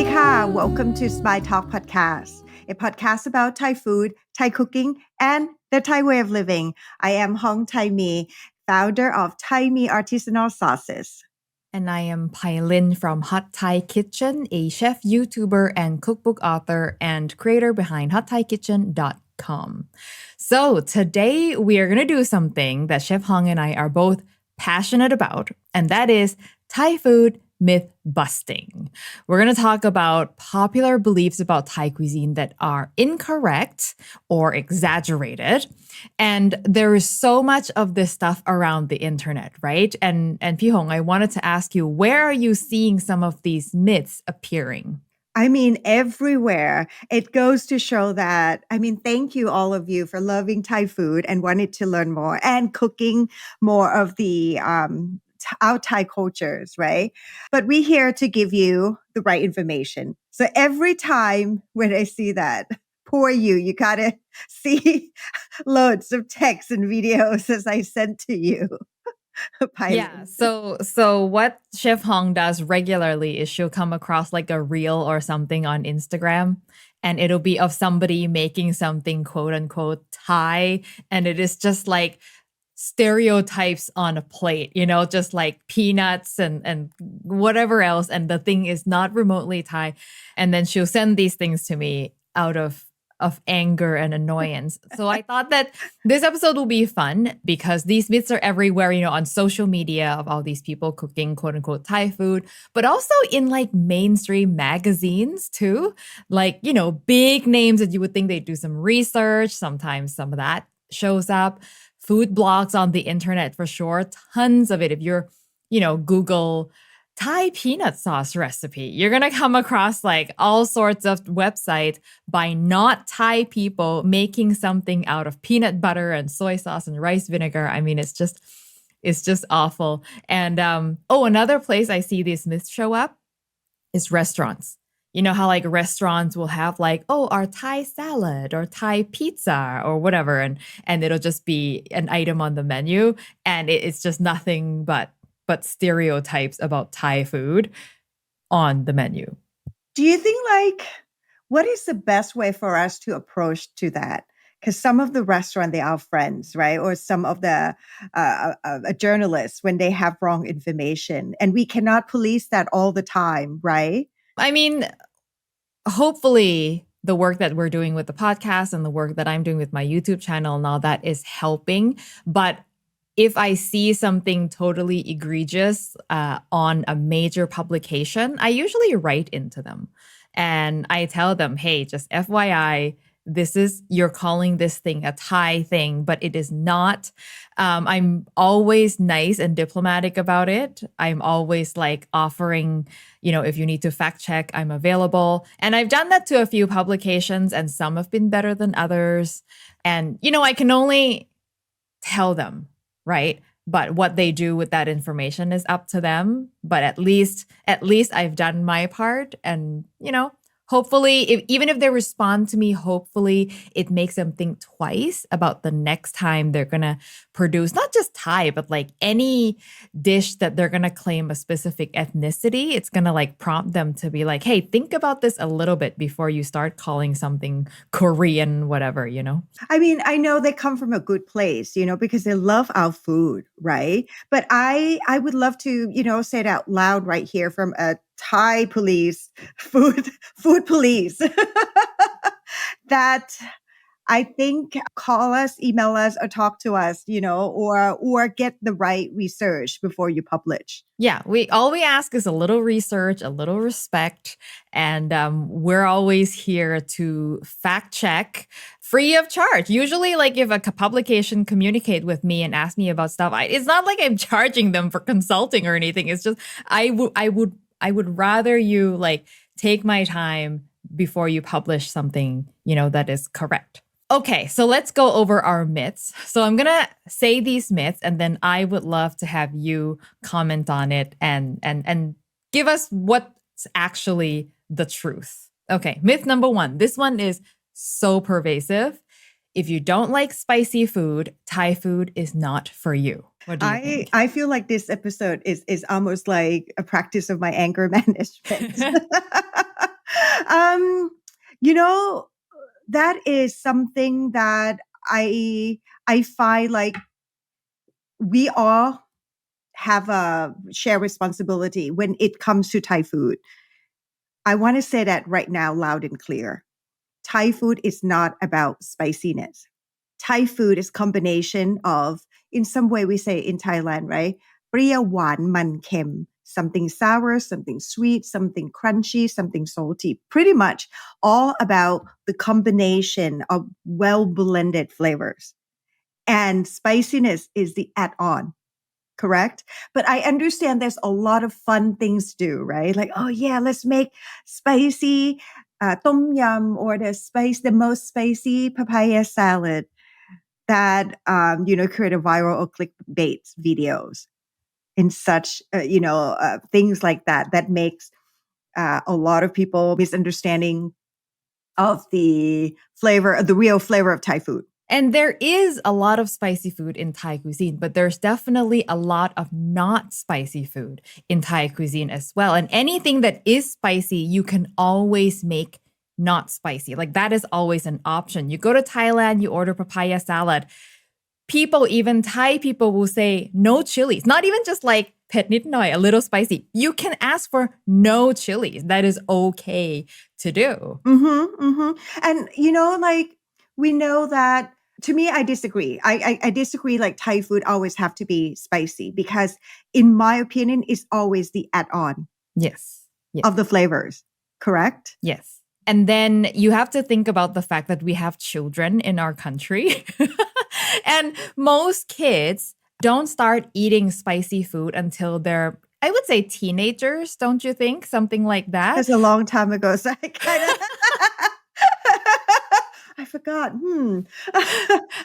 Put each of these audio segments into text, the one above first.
ดีค่ะ Welcome to Sabai Talk Podcast, a podcast about Thai food, Thai cooking, and the Thai way of living. I am Hong Thaimee, founder of Thaimee Artisanal Sauces. And I am Pailin from Hot Thai Kitchen, a chef, YouTuber, and cookbook author and creator behind hotthaikitchen.com. So today we are going to do something that Chef Hong and I are both passionate about, and that is Thai food myth busting. We're going to talk about popular beliefs about Thai cuisine that are incorrect or exaggerated. And there is so much of this stuff around the internet, right? And Pi Hong, I wanted to ask you, where are you seeing some of these myths appearing? I mean, everywhere. It goes to show that, thank you all of you for loving Thai food and wanting to learn more and cooking more of our Thai cultures, right? But we're here to give you the right information. So every time when I see that, poor you gotta see loads of texts and videos as I send to you. Yeah. So what Chef Hong does regularly is she'll come across like a reel or something on Instagram, and it'll be of somebody making something quote unquote Thai, and it is just like stereotypes on a plate, just like peanuts and whatever else, and the thing is not remotely Thai. And then she'll send these things to me out of anger and annoyance. So I thought that this episode will be fun because these myths are everywhere, on social media of all these people cooking quote unquote Thai food, but also in like mainstream magazines too. Like, big names that you would think they do some research. Sometimes some of that shows up. Food blogs on the internet for sure. Tons of it. If you're, Google Thai peanut sauce recipe, you're going to come across like all sorts of websites by not Thai people making something out of peanut butter and soy sauce and rice vinegar. I mean, it's just awful. And another place I see these myths show up is restaurants. You know how like restaurants will have like, our Thai salad or Thai pizza or whatever. And it'll just be an item on the menu. And it's just nothing but stereotypes about Thai food on the menu. Do you think what is the best way for us to approach to that? Because some of the restaurant, they are friends, right? Or some of the journalists, when they have wrong information, and we cannot police that all the time, right? I mean, hopefully the work that we're doing with the podcast and the work that I'm doing with my YouTube channel and all that is helping. But if I see something totally egregious on a major publication, I write into them and I tell them, hey, just FYI, you're calling this thing a Thai thing, but it is not. I'm always nice and diplomatic about it. I'm always like offering, if you need to fact check, I'm available. And I've done that to a few publications and some have been better than others. And, I can only tell them, right? But what they do with that information is up to them. But at least I've done my part. And, hopefully, even if they respond to me, hopefully it makes them think twice about the next time they're going to produce not just Thai, but like any dish that they're going to claim a specific ethnicity. It's going to like prompt them to be like, hey, think about this a little bit before you start calling something Korean, whatever, I mean, I know they come from a good place, because they love our food, right? But I would love to, say it out loud right here from a Thai police, food police, that I think call us, email us, or talk to us, or get the right research before you publish. Yeah, all we ask is a little research, a little respect, and we're always here to fact check free of charge. Usually, like if a publication communicate with me and ask me about stuff, it's not like I'm charging them for consulting or anything. It's just I would rather you like take my time before you publish something, that is correct. Okay, so let's go over our myths. So I'm going to say these myths and then I would love to have you comment on it and give us what's actually the truth. Okay, myth number 1. This one is so pervasive. If you don't like spicy food, Thai food is not for you. What do you think? I feel like this episode is almost like a practice of my anger management. um, you know, that is something that I find like we all have a shared responsibility when it comes to Thai food. I want to say that right now, loud and clear. Thai food is not about spiciness. Thai food is combination of, in some way we say in Thailand, right? เปรี้ยวหวานมันเค็ม something sour, something sweet, something crunchy, something salty. Pretty much all about the combination of well blended flavors. And spiciness is the add-on. Correct. But I understand there's a lot of fun things to do, right? Like, oh yeah, let's make spicy tom yum or the most spicy papaya salad that, create a viral or clickbait videos in such, things like that, that makes a lot of people misunderstanding of the real flavor of Thai food. And there is a lot of spicy food in Thai cuisine, but there's definitely a lot of not spicy food in Thai cuisine as well. And anything that is spicy, you can always make not spicy. Like that is always an option. You go to Thailand, you order papaya salad. People, even Thai people, will say no chilies. Not even just like pet nit noi, a little spicy. You can ask for no chilies. That is okay to do. And we know that. To me, I disagree. I disagree. Like Thai food always have to be spicy because, in my opinion, it's always the add-on. Yes. Of the flavors. Correct? Yes. And then you have to think about the fact that we have children in our country. And most kids don't start eating spicy food until they're, I would say, teenagers, don't you think? Something like that. That's a long time ago. So I kind of... I forgot.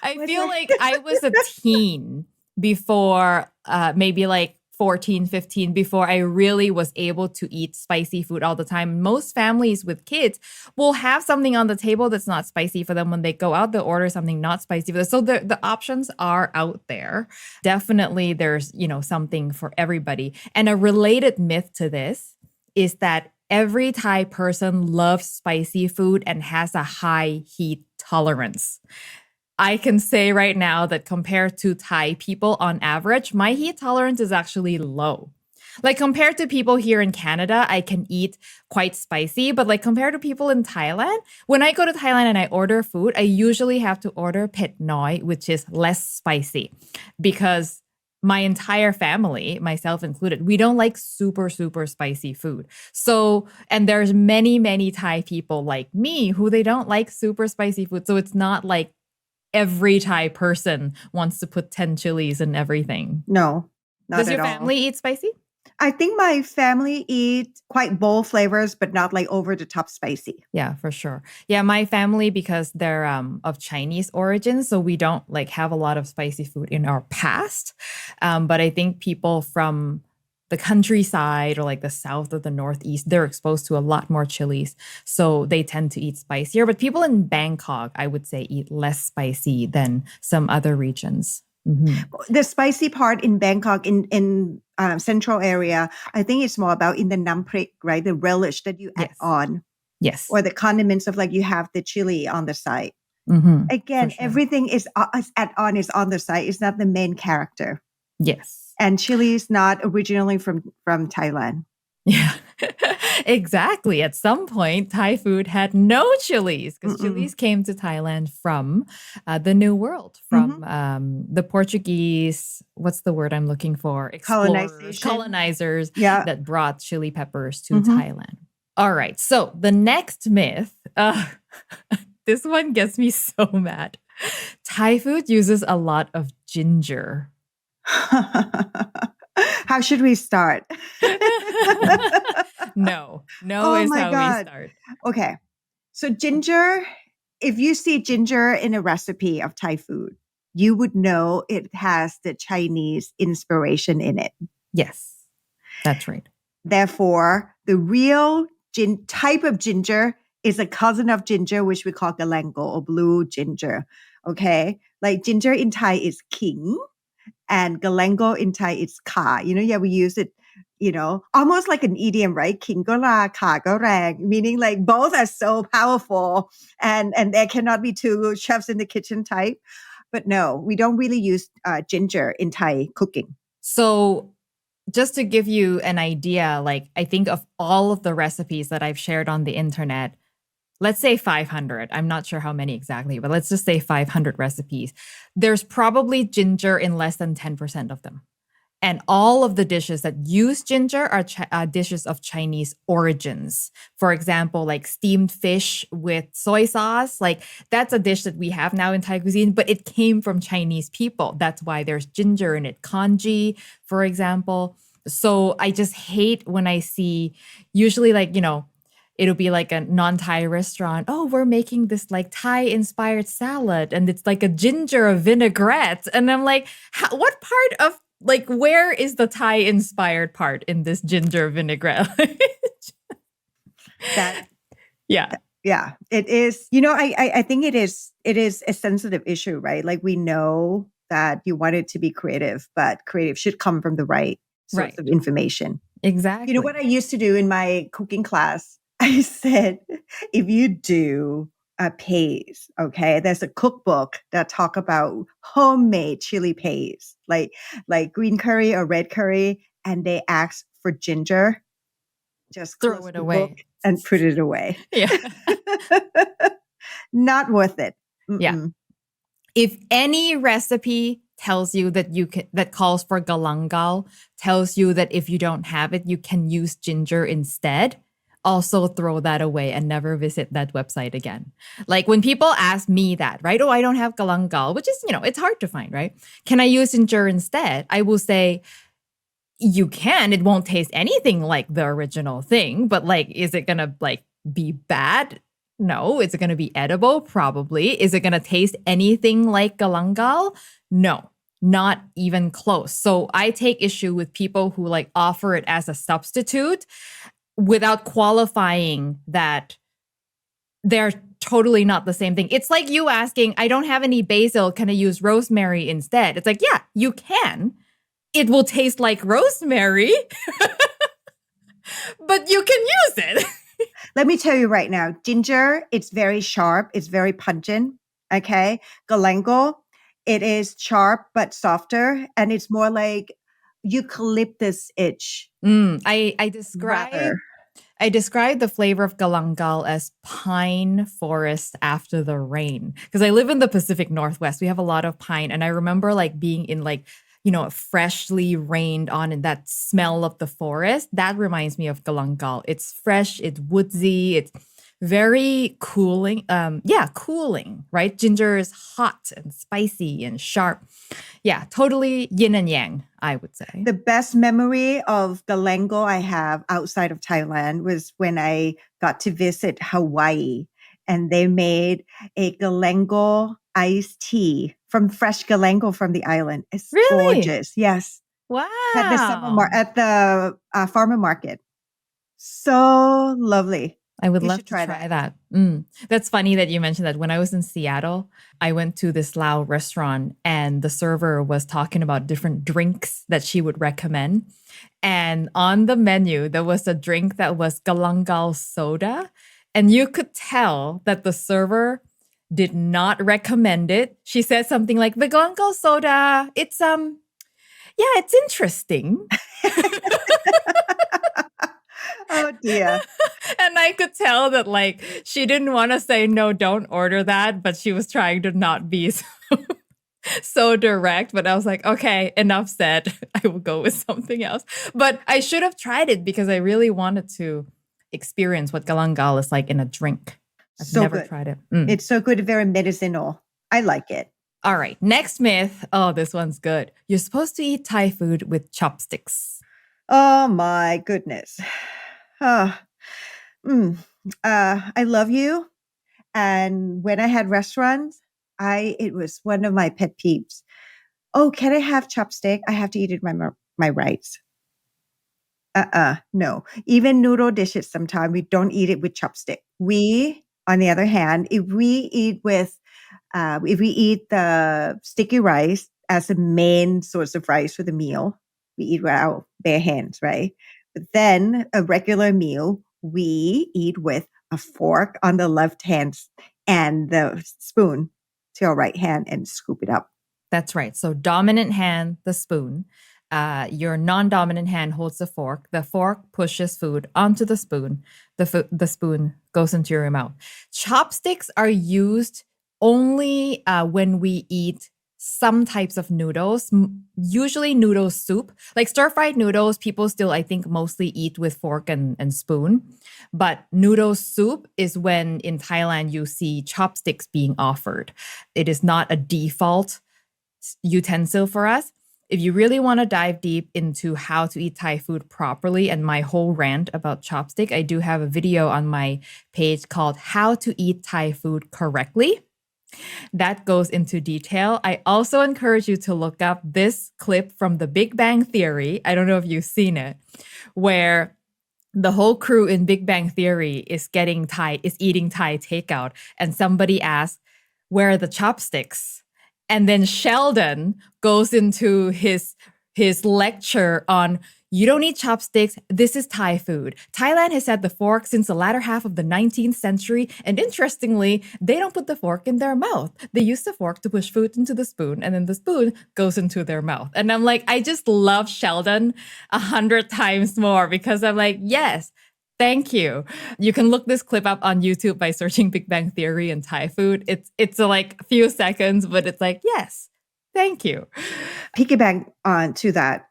I feel like I was a teen before maybe like 14, 15, before I really was able to eat spicy food all the time. Most families with kids will have something on the table that's not spicy for them when they go out. They'll order something not spicy for them. So the options are out there. Definitely there's, something for everybody. And a related myth to this is that every Thai person loves spicy food and has a high heat tolerance. I can say right now that compared to Thai people on average, my heat tolerance is actually low. Like compared to people here in Canada, I can eat quite spicy, but like compared to people in Thailand, when I go to Thailand and I order food, I usually have to order pet noi, which is less spicy, because my entire family, myself included, we don't like super, super spicy food. So, and there's many, many Thai people like me who they don't like super spicy food. So it's not like every Thai person wants to put 10 chilies in everything. No, not Does at your all. family eat spicy? I think my family eat quite bold flavors, but not like over the top spicy. Yeah, for sure. Yeah, my family, because they're of Chinese origin, so we don't like have a lot of spicy food in our past. But I think people from the countryside or like the south or the northeast, they're exposed to a lot more chilies. So they tend to eat spicier. But people in Bangkok, I would say, eat less spicy than some other regions. Mm-hmm. The spicy part in Bangkok, in central area, I think it's more about in the namprik, right? The relish that you add on. Yes. Or the condiments of like you have the chili on the side. Mm-hmm. Again, everything is add on is on the side. It's not the main character. Yes. And chili is not originally from Thailand. Yeah, exactly. At some point, Thai food had no chilies because chilies came to Thailand from the New World, from the Portuguese, what's the word I'm looking for? Colonizers that brought chili peppers to Thailand. All right. So the next myth, this one gets me so mad. Thai food uses a lot of ginger. How should we start? No is how we start. Okay. So ginger, if you see ginger in a recipe of Thai food, you would know it has the Chinese inspiration in it. Yes, that's right. Therefore, the real type of ginger is a cousin of ginger, which we call galangal or blue ginger. Okay. Like ginger in Thai is king. And galangal in Thai, it's ka. We use it almost like an idiom, right? King ko ra, ka ko rang, meaning like both are so powerful and there cannot be two chefs in the kitchen type. But no, we don't really use ginger in Thai cooking. So just to give you an idea, like I think of all of the recipes that I've shared on the internet, let's say 500. I'm not sure how many exactly, but let's just say 500 recipes. There's probably ginger in less than 10% of them. And all of the dishes that use ginger are dishes of Chinese origins. For example, like steamed fish with soy sauce. Like that's a dish that we have now in Thai cuisine, but it came from Chinese people. That's why there's ginger in it. Congee, for example. So I just hate when I see, usually like, it'll be like a non-Thai restaurant. Oh, we're making this like Thai-inspired salad, and it's like a ginger vinaigrette. And I'm like, what part of like, where is the Thai-inspired part in this ginger vinaigrette? That yeah. Yeah, it is. I think it is a sensitive issue, right? Like we know that you want it to be creative, but creative should come from the right sorts of information. Exactly. You know what I used to do in my cooking class? I said, if you do a paste, okay, there's a cookbook that talk about homemade chili paste, like green curry or red curry, and they ask for ginger, just throw it away and put it away. Yeah. Not worth it. Mm-mm. Yeah. If any recipe tells you that calls for galangal, tells you that if you don't have it, you can use ginger instead, also throw that away and never visit that website again. Like when people ask me that, right? Oh, I don't have galangal, which is, it's hard to find, right? Can I use ginger instead? I will say, you can. It won't taste anything like the original thing, but like, is it gonna like be bad? No. Is it gonna be edible? Probably. Is it gonna taste anything like galangal? No, not even close. So I take issue with people who like offer it as a substitute without qualifying that they're totally not the same thing. It's like you asking, I don't have any basil, can I use rosemary instead? It's like, yeah, you can. It will taste like rosemary, but you can use it. Let me tell you right now, ginger, it's very sharp. It's very pungent. Okay. Galangal, it is sharp but softer. And it's more like eucalyptus itch. I describe the flavor of galangal as pine forest after the rain. Because I live in the Pacific Northwest. We have a lot of pine. And I remember like being in like, freshly rained on and that smell of the forest. That reminds me of galangal. It's fresh, it's woodsy, it's very cooling. Cooling, right? Ginger is hot and spicy and sharp. Yeah, totally yin and yang, I would say. The best memory of galangal I have outside of Thailand was when I got to visit Hawaii, and they made a galangal iced tea from fresh galangal from the island. It's really gorgeous. Yes. Wow. At the farmer market. So lovely. I would love to try that. That's funny that you mentioned that. When I was in Seattle, I went to this Lao restaurant and the server was talking about different drinks that she would recommend. And on the menu, there was a drink that was galangal soda. And you could tell that the server did not recommend it. She said something like, the galangal soda, it's interesting. Oh dear. And I could tell that like she didn't want to say no, don't order that, but she was trying to not be so direct. But I was like, okay, enough said. I will go with something else. But I should have tried it because I really wanted to experience what galangal is like in a drink. I've never tried it. It's so good, very medicinal. I like it. All right, next myth. Oh, this one's good. You're supposed to eat Thai food with chopsticks. Oh my goodness. I love you. And when I had restaurants, it was one of my pet peeves. Oh, can I have chopstick? I have to eat it with my rice. No. Even noodle dishes, sometimes we don't eat it with chopstick. We, on the other hand, if we eat the sticky rice as a main source of rice for the meal, we eat with our bare hands, right? But then a regular meal, we eat with a fork on the left hand and the spoon to our right hand and scoop it up. That's right. So dominant hand, the spoon. Your non-dominant hand holds the fork. The fork pushes food onto the spoon. The spoon goes into your mouth. Chopsticks are used only when we eat some types of noodles, usually noodle soup. Like stir-fried noodles, people still, I think, mostly eat with fork and spoon. But noodle soup is when in Thailand you see chopsticks being offered. It is not a default utensil for us. If you really want to dive deep into how to eat Thai food properly and my whole rant about chopstick, I do have a video on my page called How to Eat Thai Food Correctly. That goes into detail. I also encourage you to look up this clip from The Big Bang Theory. I don't know if you've seen it, where the whole crew in Big Bang Theory is eating Thai takeout, and somebody asks, "Where are the chopsticks?" And then Sheldon goes into his lecture on, you don't need chopsticks. This is Thai food. Thailand has had the fork since the latter half of the 19th century. And interestingly, they don't put the fork in their mouth. They use the fork to push food into the spoon, and then the spoon goes into their mouth. And I'm like, I just love Sheldon 100 times more because I'm like, yes, thank you. You can look this clip up on YouTube by searching Big Bang Theory and Thai food. It's like a few seconds, but it's like, yes, thank you. Piggyback on to that.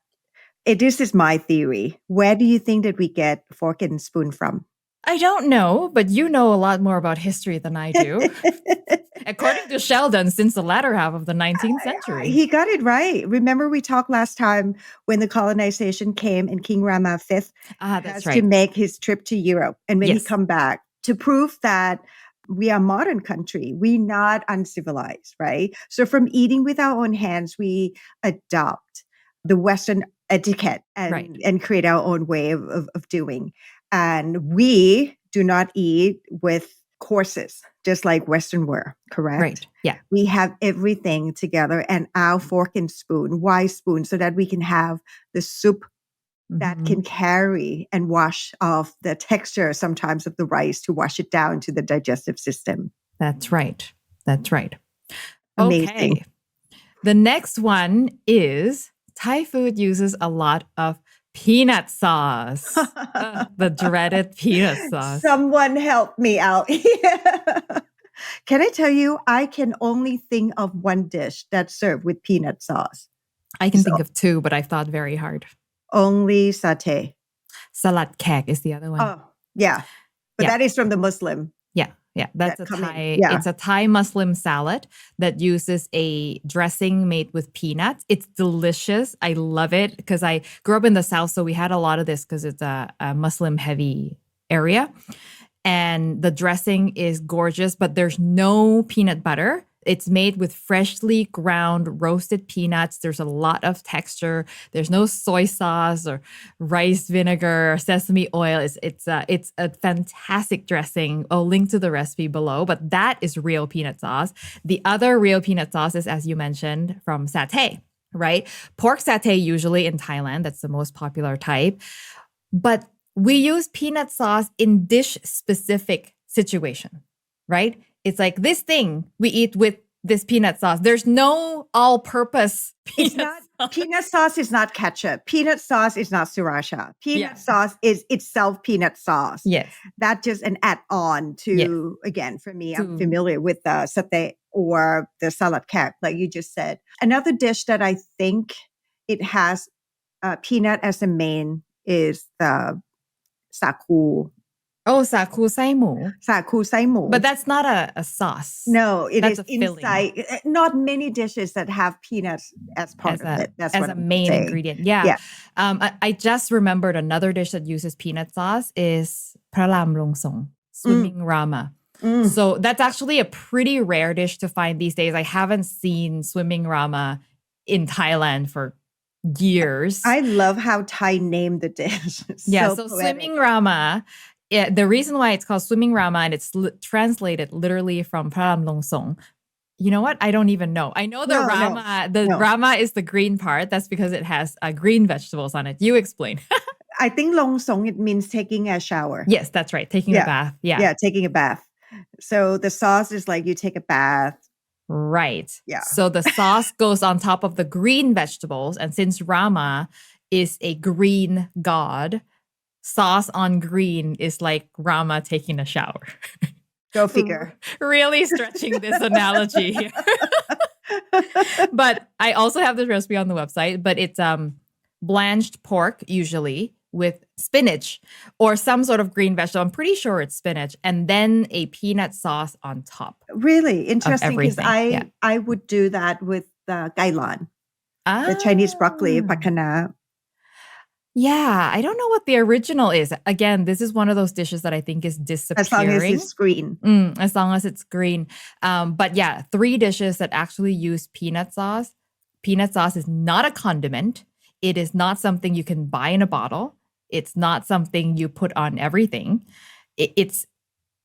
This is my theory. Where do you think that we get fork and spoon from? I don't know, but you know a lot more about history than I do. According to Sheldon, since the latter half of the 19th century. He got it right. Remember we talked last time when the colonization came and King Rama V has to make his trip to Europe. And when he come back to prove that we are a modern country, we're not uncivilized, right? So from eating with our own hands, we adopt the Western etiquette and create our own way of doing. And we do not eat with courses, just like Western wear, correct? Right. Yeah. We have everything together and our fork and spoon, why spoon? So that we can have the soup that can carry and wash off the texture sometimes of the rice to wash it down to the digestive system. That's right. That's right. Amazing. Okay. The next one is Thai food uses a lot of peanut sauce. The dreaded peanut sauce. Someone help me out here. Can I tell you, I can only think of one dish that's served with peanut sauce. I can think of two, but I thought very hard. Only satay. Salad kek is the other one. Oh, yeah. But that is from the Muslim. Yeah, that's a Thai. It's a Thai Muslim salad that uses a dressing made with peanuts. It's delicious. I love it because I grew up in the South, so we had a lot of this because it's a Muslim heavy area. And the dressing is gorgeous, but there's no peanut butter. It's made with freshly ground roasted peanuts. There's a lot of texture. There's no soy sauce or rice vinegar or sesame oil. It's a fantastic dressing. I'll link to the recipe below, but that is real peanut sauce. The other real peanut sauce is, as you mentioned, from satay, right? Pork satay usually in Thailand. That's the most popular type. But we use peanut sauce in dish-specific situation, right? It's like this thing we eat with this peanut sauce. There's no all-purpose peanut sauce. Peanut sauce is not ketchup. Peanut sauce is not sriracha. Peanut sauce is itself peanut sauce. Yes. That's just an add-on to, again, for me, I'm familiar with the satay or the salad kek, like you just said. Another dish that I think it has peanut as a main is the saku. Oh, saku sai mu. Saku sai mu. But that's not a sauce. No, that's is inside. Not many dishes that have peanuts as part of it. That's as what a I'm main saying. ingredient. Yeah. I just remembered another dish that uses peanut sauce is pralam long song, swimming rama. So that's actually a pretty rare dish to find these days. I haven't seen swimming rama in Thailand for years. I love how Thai named the dish. So swimming rama. The reason why it's called swimming rama and it's translated literally from praram long song You know what? I don't even know. I know the rama is the green part. That's because it has green vegetables on it. You explain. I think longsong, it means taking a shower. Yes, that's right. Taking a bath. Yeah. Yeah, taking a bath. So the sauce is like you take a bath. Right. Yeah. So the sauce goes on top of the green vegetables. And since Rama is a green god, sauce on green is like Rama taking a shower. Go figure. Really stretching this analogy here. But I also have this recipe on the website, but it's blanched pork usually with spinach or some sort of green vegetable. I'm pretty sure it's spinach. And then a peanut sauce on top. Really interesting, because I would do that with gailan, the Chinese broccoli, pakana. Yeah, I don't know what the original is. Again, this is one of those dishes that I think is disappearing. As long as it's green. As long as it's green. But yeah, 3 dishes that actually use peanut sauce. Peanut sauce is not a condiment. It is not something you can buy in a bottle. It's not something you put on everything. It's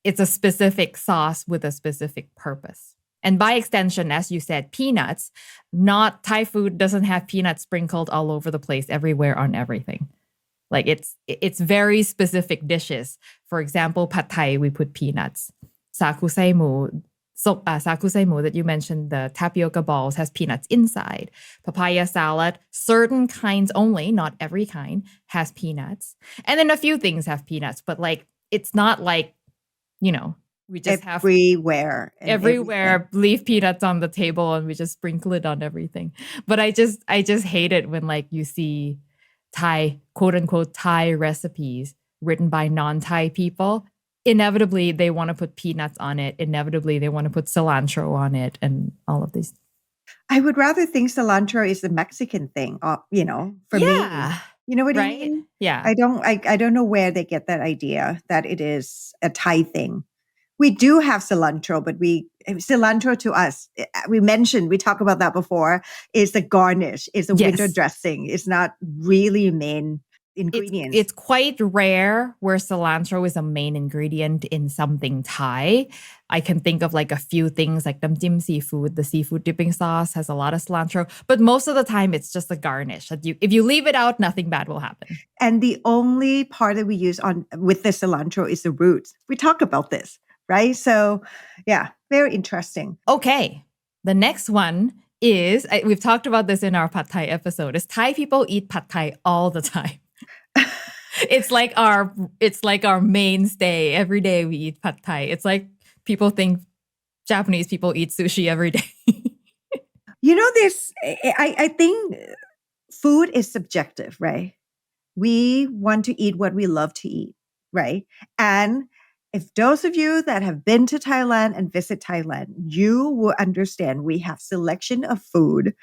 a specific sauce with a specific purpose. And by extension, as you said, peanuts, not Thai food doesn't have peanuts sprinkled all over the place, everywhere on everything. Like it's very specific dishes. For example, pad Thai, we put peanuts. Sakusai mu, sakusai mu that you mentioned, the tapioca balls has peanuts inside. Papaya salad, certain kinds only, not every kind, has peanuts. And then a few things have peanuts, but like it's not like, you know, we just have everywhere, leave peanuts on the table and we just sprinkle it on everything. But I just hate it when like you see Thai, quote unquote, Thai recipes written by non-Thai people. Inevitably, they want to put peanuts on it. Inevitably, they want to put cilantro on it and all of these. I would rather think cilantro is a Mexican thing, for me. You know what I mean? Yeah. I don't know where they get that idea that it is a Thai thing. We do have cilantro, but cilantro to us, we talked about that before, is the garnish, is the window dressing. It's not really main ingredient. It's quite rare where cilantro is a main ingredient in something Thai. I can think of like a few things like nam jim seafood, the seafood dipping sauce has a lot of cilantro, but most of the time it's just a garnish. If you leave it out, nothing bad will happen. And the only part that we use with the cilantro is the roots. We talk about this, right? So yeah, very interesting. Okay. The next one is, we've talked about this in our Pad Thai episode, is Thai people eat Pad Thai all the time. It's like our mainstay. Every day we eat Pad Thai. It's like people think Japanese people eat sushi every day. I think food is subjective, right? We want to eat what we love to eat, right? And if those of you that have been to Thailand and visit Thailand, you will understand we have selection of food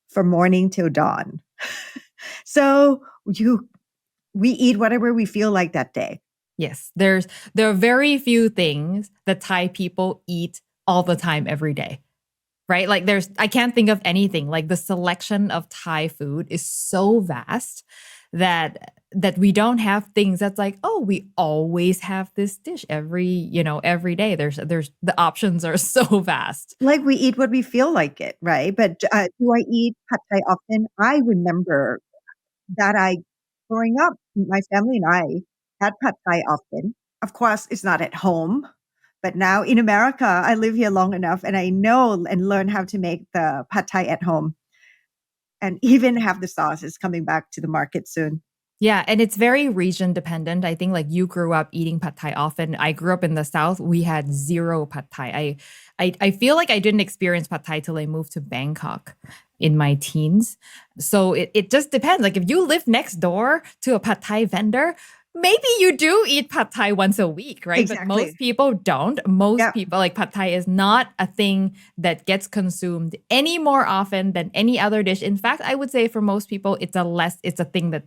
from morning till dawn. So we eat whatever we feel like that day. Yes, there are very few things that Thai people eat all the time every day. Right? Like I can't think of anything. Like the selection of Thai food is so vast that we don't have things that's like, oh, we always have this dish every day. There's the options are so vast. Like we eat what we feel like it, right? But do I eat Pad Thai often? I remember that growing up, my family and I had Pad Thai often. Of course, it's not at home. But now in America, I live here long enough and I know and learn how to make the Pad Thai at home. And even have the sauces coming back to the market soon. Yeah, and it's very region dependent. I think like you grew up eating Pad Thai often. I grew up in the South. We had zero Pad Thai. I feel like I didn't experience Pad Thai till I moved to Bangkok in my teens. So it just depends. Like if you live next door to a Pad Thai vendor, maybe you do eat Pad Thai once a week, right? Exactly. But most people don't. Most people, like Pad Thai is not a thing that gets consumed any more often than any other dish. In fact, I would say for most people, it's a thing that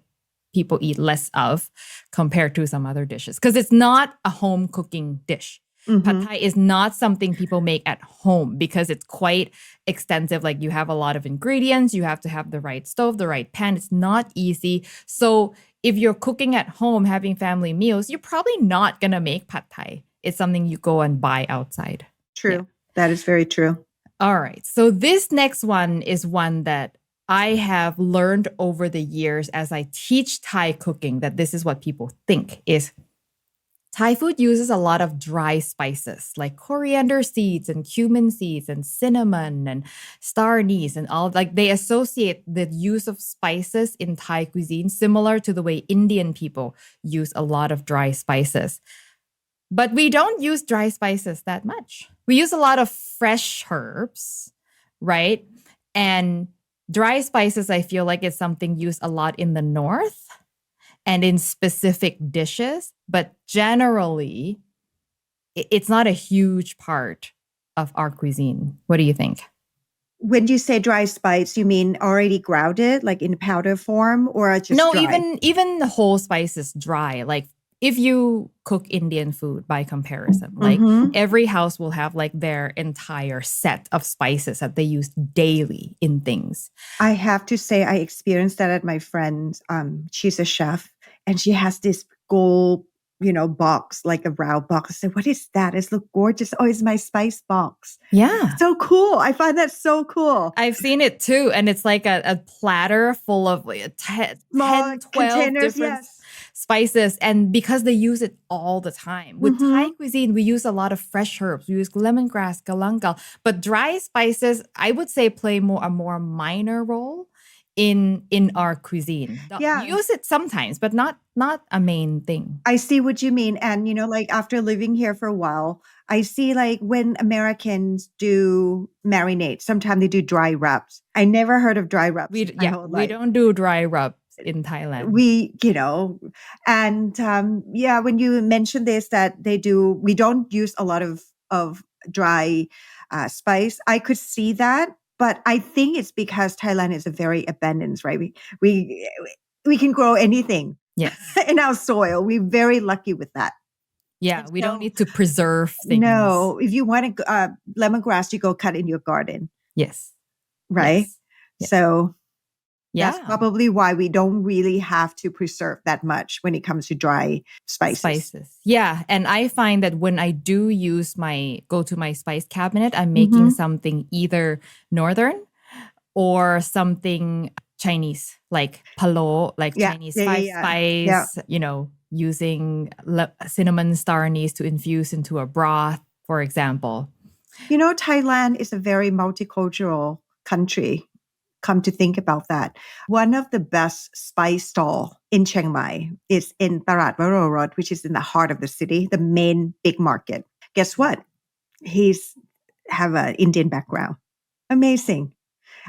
people eat less of compared to some other dishes because it's not a home cooking dish. Mm-hmm. Pad Thai is not something people make at home because it's quite extensive. Like you have a lot of ingredients. You have to have the right stove, the right pan. It's not easy. So if you're cooking at home, having family meals, you're probably not going to make Pad Thai. It's something you go and buy outside. True. Yeah. That is very true. All right. So this next one is one that I have learned over the years as I teach Thai cooking, that this is what people think is Thai food uses a lot of dry spices like coriander seeds and cumin seeds and cinnamon and star anise and all. Like they associate the use of spices in Thai cuisine similar to the way Indian people use a lot of dry spices. But we don't use dry spices that much. We use a lot of fresh herbs, right? And dry spices, I feel like it's something used a lot in the north and in specific dishes, but generally, it's not a huge part of our cuisine. What do you think? When you say dry spice, you mean already grounded, like in powder form, or just No, dry? even the whole spices dry. Like if you cook Indian food by comparison, like Mm-hmm. every house will have like their entire set of spices that they use daily in things. I have to say, I experienced that at my friend's. She's a chef, and she has this gold, box, like a round box. I said, "What is that? It looks gorgeous. Oh, it's my spice box." Yeah. So cool. I find that so cool. I've seen it too. And it's like a platter full of like 10, Small 12 containers, different yes. spices. And because they use it all the time. With Thai cuisine, we use a lot of fresh herbs. We use lemongrass, galangal. But dry spices, I would say, play a more minor role in our cuisine. Yeah. You use it sometimes, but not a main thing. I see what you mean. And, like after living here for a while, I see like when Americans do marinate, sometimes they do dry rubs. I never heard of dry rubs. We don't do dry rubs in Thailand. When you mentioned this, that we don't use a lot of dry spice. I could see that, but I think it's because Thailand is a very abundance, right? We can grow anything. Yes. In our soil. We're very lucky with that. Yeah, we don't need to preserve things. No, if you want lemongrass, you go cut in your garden. Yes. Right? Yes. So yeah. That's probably why we don't really have to preserve that much when it comes to dry spices. Yeah. And I find that when I do go to my spice cabinet, I'm making something either northern or something Chinese, like palo, like Chinese spice, using cinnamon star anise to infuse into a broth, for example. Thailand is a very multicultural country. Come to think about that. One of the best spice stall in Chiang Mai is in Tarat Varorod, which is in the heart of the city, the main big market. Guess what? He's have an Indian background. Amazing.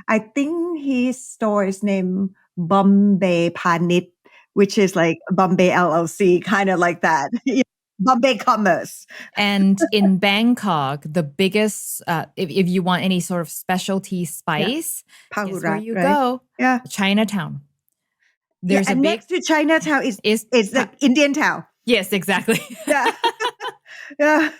I think his store is named Bombay Panit, which is like Bombay LLC, kind of like that. Bombay Commerce. And in Bangkok, the biggest, if you want any sort of specialty spice, guess where you go? Yeah. Chinatown. And next to Chinatown is the Indian town. Yes, exactly. Yeah. Yeah.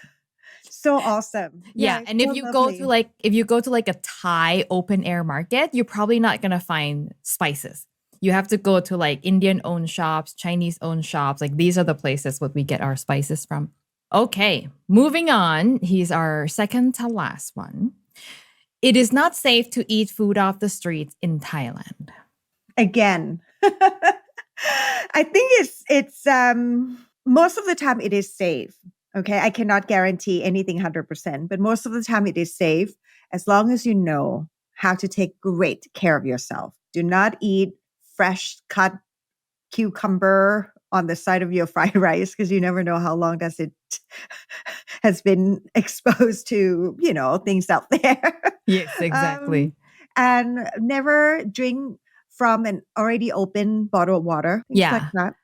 So awesome. Yeah. And if you go to like a Thai open air market, you're probably not going to find spices. You have to go to like Indian owned shops, Chinese owned shops. Like these are the places what we get our spices from. Okay. Moving on. Here's our second to last one. It is not safe to eat food off the streets in Thailand. Again. I think it's most of the time it is safe. Okay. I cannot guarantee anything 100%, but most of the time it is safe as long as you know how to take great care of yourself. Do not eat fresh cut cucumber on the side of your fried rice because you never know how long does it has been exposed to, things out there. Yes, exactly. And never drink from an already open bottle of water. Things like that.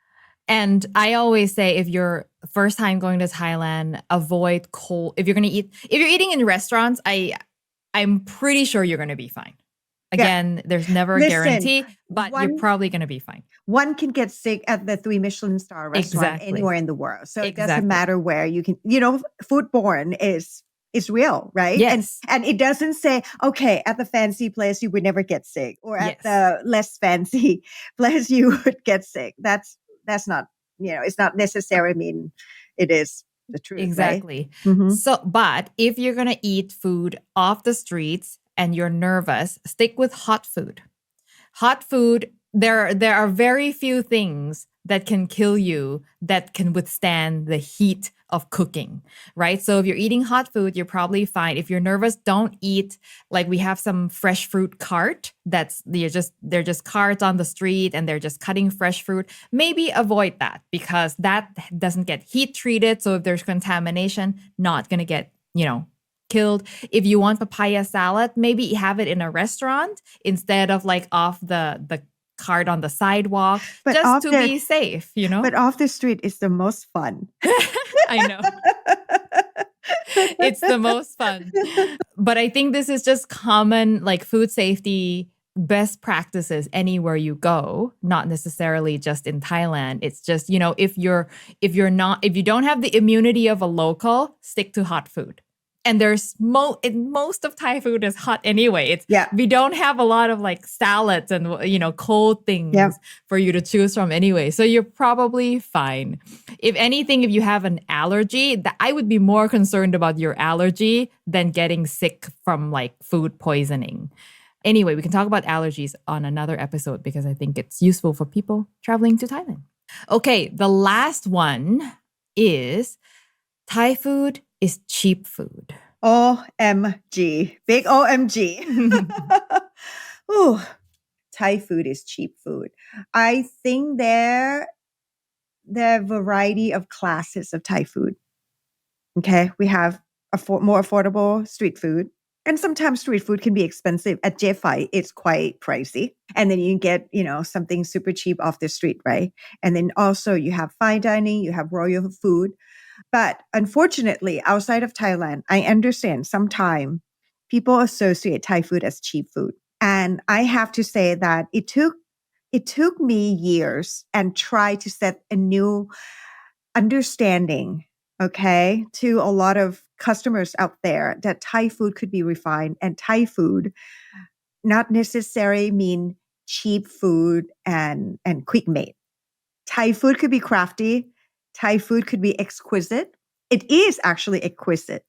And I always say if you're first time going to Thailand, avoid cold. If you're eating in restaurants, I'm pretty sure you're going to be fine. Again, there's never a guarantee, but you're probably going to be fine. One can get sick at the 3 Michelin star restaurant anywhere in the world. So it doesn't matter where you can, foodborne is real, right? Yes. And it doesn't say, okay, at the fancy place, you would never get sick, or at the less fancy place, you would get sick. That's not, it's not necessarily mean it is. the truth, Exactly. right? Mm-hmm. So, but if you're going to eat food off the streets and you're nervous, stick with hot food. Hot food, there are very few things that can kill you that can withstand the heat of cooking, right? So if you're eating hot food, you're probably fine. If you're nervous, don't eat. Like we have some fresh fruit cart they're just carts on the street and they're just cutting fresh fruit. Maybe avoid that because that doesn't get heat treated. So if there's contamination, not going to get, killed. If you want papaya salad, maybe have it in a restaurant instead of like off the cart on the sidewalk, But just to be safe, But off the street is the most fun. I know. It's the most fun. But I think this is just common like food safety best practices anywhere you go, not necessarily just in Thailand. It's just, if you don't have the immunity of a local, stick to hot food. And there's most of Thai food is hot anyway. We don't have a lot of like salads and cold things for you to choose from anyway. So you're probably fine. If anything, if you have an allergy, I would be more concerned about your allergy than getting sick from like food poisoning. Anyway, we can talk about allergies on another episode because I think it's useful for people traveling to Thailand. Okay, the last one is Thai food is cheap food. OMG. Big OMG. Ooh, Thai food is cheap food. I think there are a variety of classes of Thai food. Okay, we have more affordable street food. And sometimes street food can be expensive. At Jefai, it's quite pricey. And then you can get, something super cheap off the street, right? And then also you have fine dining, you have royal food. But unfortunately, outside of Thailand, I understand sometimes people associate Thai food as cheap food. And I have to say that it took me years and try to set a new understanding, okay, to a lot of customers out there that Thai food could be refined and Thai food not necessarily mean cheap food and quick made. Thai food could be crafty. Thai food could be exquisite. It is actually exquisite,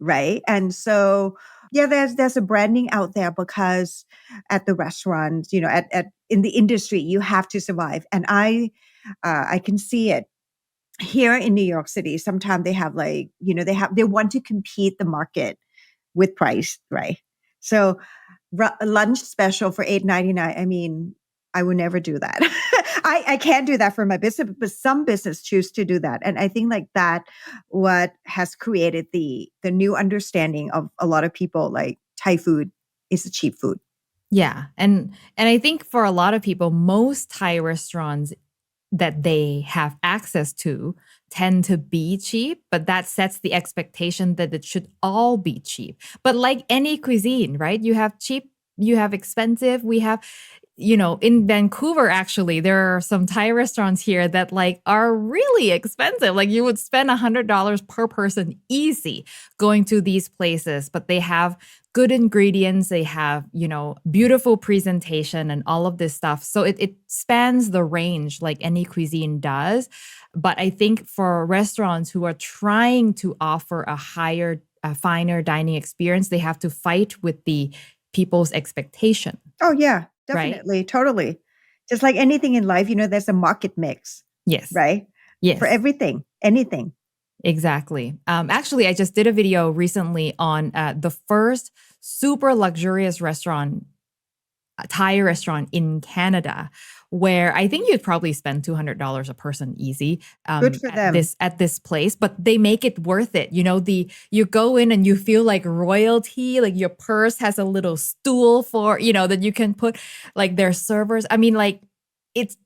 right? And so, yeah, there's a branding out there because at the restaurants, at in the industry, you have to survive, and I can see it here in New York City. Sometimes they have they want to compete the market with price, right? So lunch special for $8.99. I mean, I would never do that. I can't do that for my business, but some business choose to do that. And I think like that, what has created the new understanding of a lot of people like Thai food is a cheap food. Yeah. And I think for a lot of people, most Thai restaurants that they have access to tend to be cheap, but that sets the expectation that it should all be cheap. But like any cuisine, right? You have cheap, you have expensive, we have, in Vancouver, actually, there are some Thai restaurants here that like are really expensive. Like you would spend $100 per person easy going to these places, but they have good ingredients. They have, beautiful presentation and all of this stuff. So it spans the range like any cuisine does. But I think for restaurants who are trying to offer a finer dining experience, they have to fight with the people's expectation. Oh, yeah, definitely. Right? Totally. Just like anything in life, there's a market mix. Yes. Right? Yes. For everything, anything. Exactly. Actually, I just did a video recently on the first super luxurious restaurant, Thai restaurant in Canada, where I think you'd probably spend $200 a person easy Good for them. At this place, but they make it worth it. You go in and you feel like royalty, like your purse has a little stool for, that you can put like their servers. I mean, like it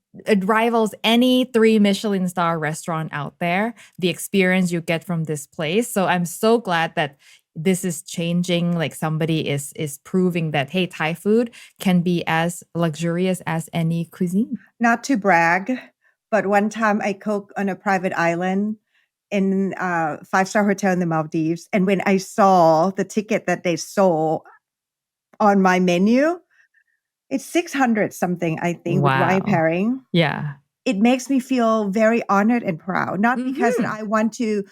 rivals any 3 Michelin star restaurant out there, the experience you get from this place. So I'm so glad that this is changing. Like somebody is proving that, hey, Thai food can be as luxurious as any cuisine. Not to brag, but one time I cooked on a private island in a 5-star hotel in the Maldives. And when I saw the ticket that they sold on my menu, it's 600 something, I think, with wine pairing. Yeah. it makes me feel very honored and proud. Not because that I want to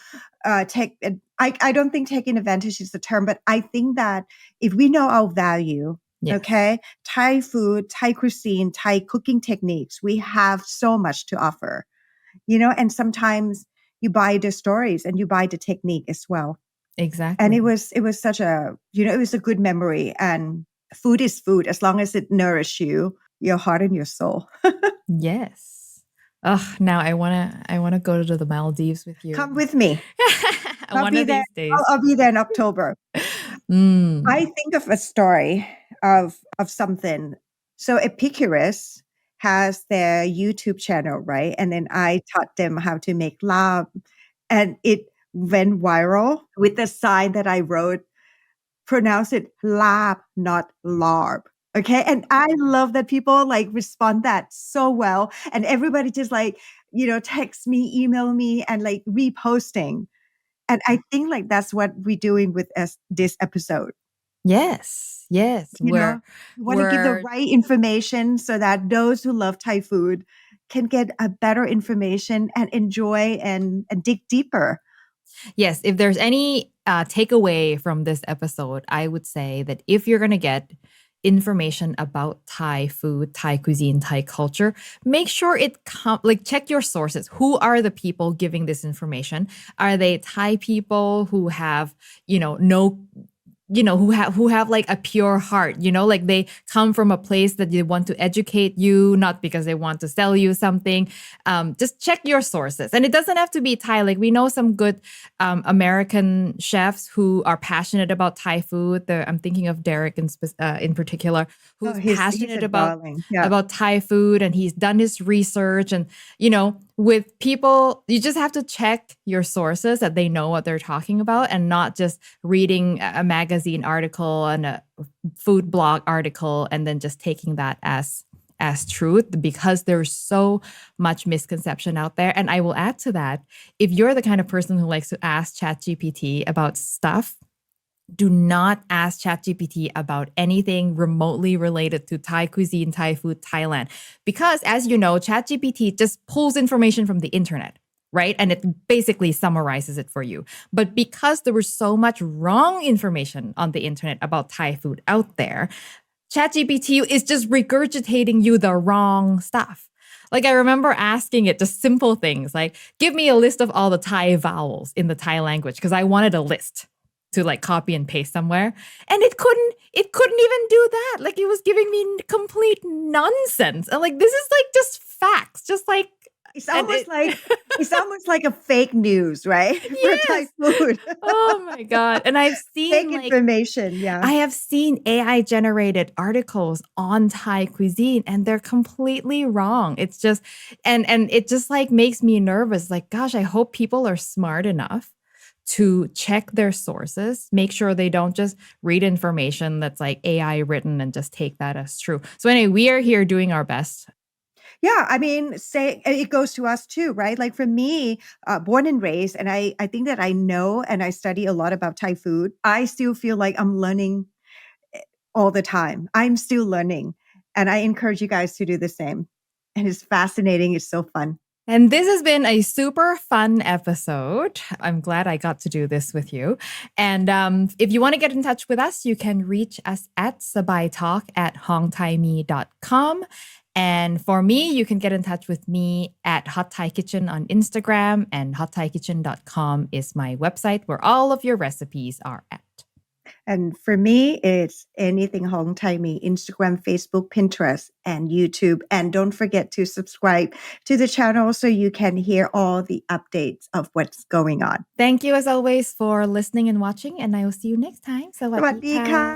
I don't think taking advantage is the term, but I think that if we know our value, Yes. okay, Thai food, Thai cuisine, Thai cooking techniques, we have so much to offer, and sometimes you buy the stories and you buy the technique as well. Exactly. And it was such a, it was a good memory. And food is food as long as it nourishes you, your heart and your soul. Yes. Oh, now I wanna go to the Maldives with you. Come with me. One of these days. I'll be there in October. I think of a story of something. So Epicurus has their YouTube channel, right? And then I taught them how to make lab, and it went viral with the sign that I wrote, pronounce it lab, not larb. Okay. And I love that people like respond that so well. And everybody just like, text me, email me, and like reposting. And I think like that's what we're doing with this episode. Yes. Yes. We want to give the right information so that those who love Thai food can get a better information and enjoy and dig deeper. Yes. If there's any takeaway from this episode, I would say that if you're going to get information about Thai food, Thai cuisine, Thai culture, make sure check your sources. Who are the people giving this information? Are they Thai people who have, who have like a pure heart, like they come from a place that they want to educate you, not because they want to sell you something. Just check your sources. And it doesn't have to be Thai. Like we know some good American chefs who are passionate about Thai food. I'm thinking of Derek in particular, who's passionate about Thai food, and he's done his research. And, with people, you just have to check your sources that they know what they're talking about, and not just reading a magazine article and a food blog article and then just taking that as truth, because there's so much misconception out there. And I will add to that, if you're the kind of person who likes to ask ChatGPT about stuff, do not ask ChatGPT about anything remotely related to Thai cuisine, Thai food, Thailand. Because as you know, ChatGPT just pulls information from the internet, right? And it basically summarizes it for you. But because there was so much wrong information on the internet about Thai food out there, ChatGPT is just regurgitating you the wrong stuff. Like I remember asking it just simple things like, give me a list of all the Thai vowels in the Thai language, because I wanted a list to like copy and paste somewhere. And it couldn't even do that. Like it was giving me complete nonsense. And like, this is like just facts, just like, it's almost like a fake news, right? Yes. For Thai food. Oh my God. And I've seen fake information. Yeah. I have seen AI generated articles on Thai cuisine, and they're completely wrong. It's just, and it just like makes me nervous. Like, gosh, I hope people are smart enough to check their sources, make sure they don't just read information that's like AI written and just take that as true. So anyway, we are here doing our best. Yeah, I mean, say it goes to us too, right? Like for me, born and raised, and I think that I know and I study a lot about Thai food. I still feel like I'm learning all the time. I'm still learning, and I encourage you guys to do the same. And it's fascinating. It's so fun. And this has been a super fun episode. I'm glad I got to do this with you. And if you want to get in touch with us, you can reach us at sabaitalk@hongthaimee.com. And for me, you can get in touch with me at Hot Thai Kitchen on Instagram, and hotthaikitchen.com is my website where all of your recipes are at. And for me, it's anything Hong Thaimee, Instagram, Facebook, Pinterest, and YouTube. And don't forget to subscribe to the channel so you can hear all the updates of what's going on. Thank you as always for listening and watching, and I will see you next time. สวัสดีค่ะ